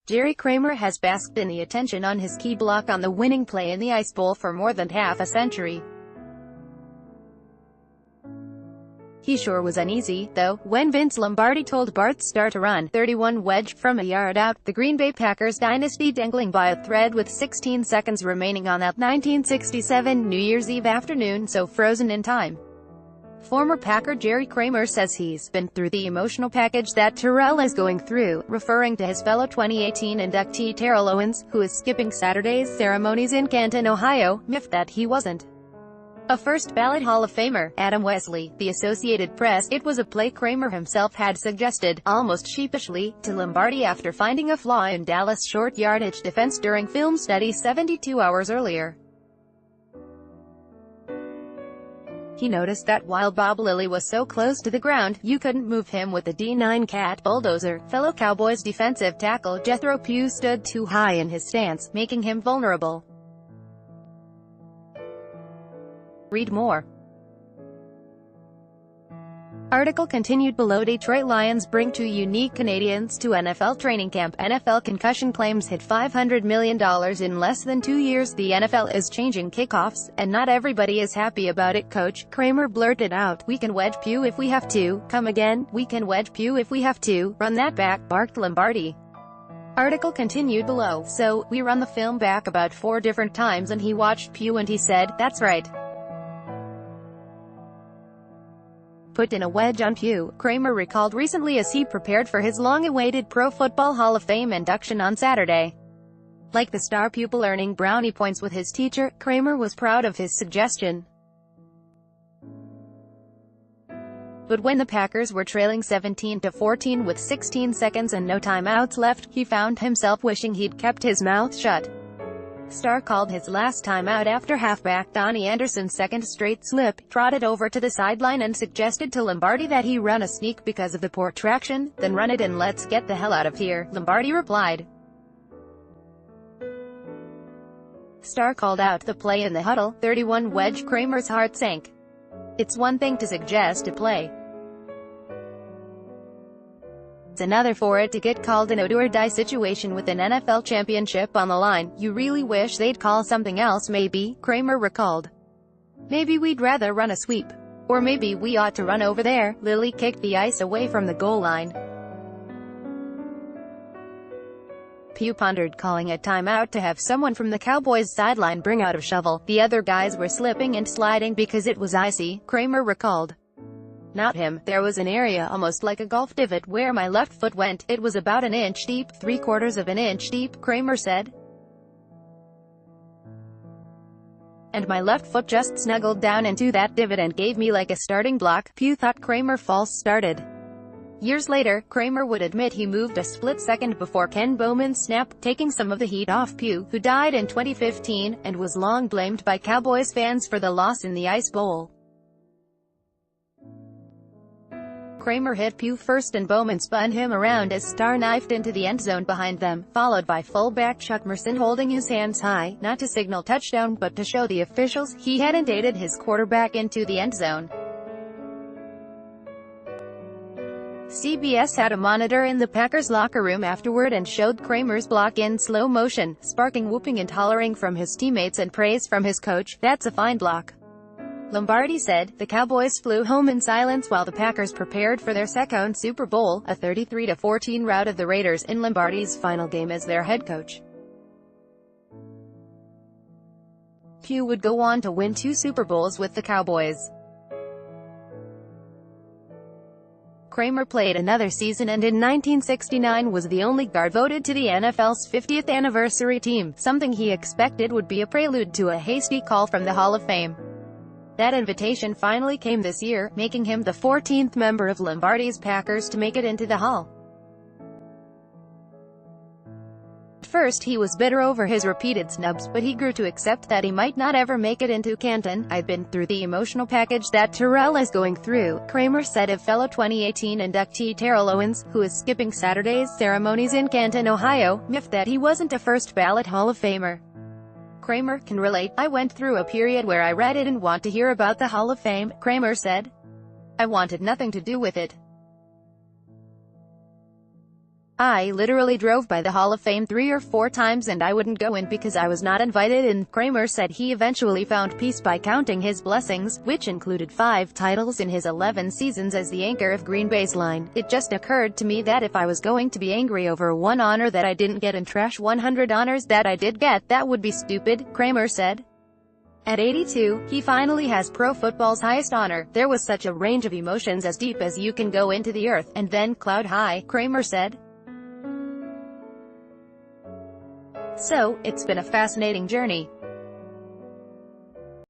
Jerry Kramer has basked in the attention on his key block on the winning play in the Ice Bowl for more than half a century. He sure was uneasy, though, when Vince Lombardi told Bart Starr to run 31 wedge from a yard out, the Green Bay Packers dynasty dangling by a thread with 16 seconds remaining on that 1967 New Year's Eve afternoon so frozen in time. Former Packer Jerry Kramer says he's been through the emotional package that Terrell is going through, referring to his fellow 2018 inductee Terrell Owens, who is skipping Saturday's ceremonies in Canton, Ohio, miffed that he wasn't a first-ballot Hall of Famer. Adam Wesley, The Associated Press, it was a play Kramer himself had suggested, almost sheepishly, to Lombardi after finding a flaw in Dallas' short-yardage defense during film study 72 hours earlier. He noticed that while Bob Lilly was so close to the ground, you couldn't move him with the D9 cat bulldozer. Fellow Cowboys defensive tackle Jethro Pugh stood too high in his stance, making him vulnerable. Read more. Article continued below. Detroit Lions bring two unique Canadians to NFL training camp. NFL concussion claims hit $500 million in less than 2 years. The NFL is changing kickoffs, and not everybody is happy about it. Coach Kramer blurted out, "We can wedge Pugh if we have to." "Come again?" "We can wedge Pugh if we have to." "Run that back," barked Lombardi. Article continued below. "So, we run the film back about 4 different times and he watched Pugh and he said, 'That's right. Put in a wedge on Pugh,'" Kramer recalled recently as he prepared for his long-awaited Pro Football Hall of Fame induction on Saturday. Like the star pupil earning brownie points with his teacher, Kramer was proud of his suggestion. But when the Packers were trailing 17-14 with 16 seconds and no timeouts left, he found himself wishing he'd kept his mouth shut. Starr called his last timeout after halfback Donnie Anderson's second straight slip, trotted over to the sideline and suggested to Lombardi that he run a sneak because of the poor traction. "Then run it and let's get the hell out of here," Lombardi replied. Starr called out the play in the huddle. 31 wedge. Kramer's heart sank. It's one thing to suggest a play. It's another for it to get called in a do-or-die situation with an NFL championship on the line. You really wish they'd call something else maybe, Kramer recalled. "Maybe we'd rather run a sweep. Or maybe we ought to run over there." Lilly kicked the ice away from the goal line. Pugh pondered calling a timeout to have someone from the Cowboys' sideline bring out a shovel. "The other guys were slipping and sliding because it was icy," Kramer recalled. "Not him. There was an area almost like a golf divot where my left foot went. It was about an inch deep, 3/4 of an inch deep," Kramer said. "And my left foot just snuggled down into that divot and gave me like a starting block." Pugh thought Kramer false started. Years later, Kramer would admit he moved a split second before Ken Bowman's snap, taking some of the heat off Pugh, who died in 2015, and was long blamed by Cowboys fans for the loss in the Ice Bowl. Kramer hit Pugh first and Bowman spun him around as Starr knifed into the end zone behind them, followed by fullback Chuck Merson holding his hands high, not to signal touchdown but to show the officials he hadn't aided his quarterback into the end zone. CBS had a monitor in the Packers locker room afterward and showed Kramer's block in slow motion, sparking whooping and hollering from his teammates and praise from his coach. "That's a fine block," Lombardi said. The Cowboys flew home in silence while the Packers prepared for their second Super Bowl, a 33-14 rout of the Raiders in Lombardi's final game as their head coach. Pugh would go on to win 2 Super Bowls with the Cowboys. Kramer played another season and in 1969 was the only guard voted to the NFL's 50th anniversary team, something he expected would be a prelude to a hasty call from the Hall of Fame. That invitation finally came this year, making him the 14th member of Lombardi's Packers to make it into the Hall. At first he was bitter over his repeated snubs, but he grew to accept that he might not ever make it into Canton. "I've been through the emotional package that Terrell is going through," Kramer said of fellow 2018 inductee Terrell Owens, who is skipping Saturday's ceremonies in Canton, Ohio, miffed that he wasn't a first-ballot Hall of Famer. Kramer can relate. "I went through a period where I didn't want to hear about the Hall of Fame," Kramer said. "I wanted nothing to do with it. I literally drove by the Hall of Fame 3 or 4 times and I wouldn't go in because I was not invited in. Kramer said he eventually found peace by counting his blessings, which included 5 titles in his 11 seasons as the anchor of Green Bay's line. It just occurred to me that if I was going to be angry over one honor that I didn't get and trash 100 honors that I did get, that would be stupid, Kramer said. At 82, he finally has pro football's highest honor. There was such a range of emotions as deep as you can go into the earth, and then cloud high, Kramer said. So, it's been a fascinating journey.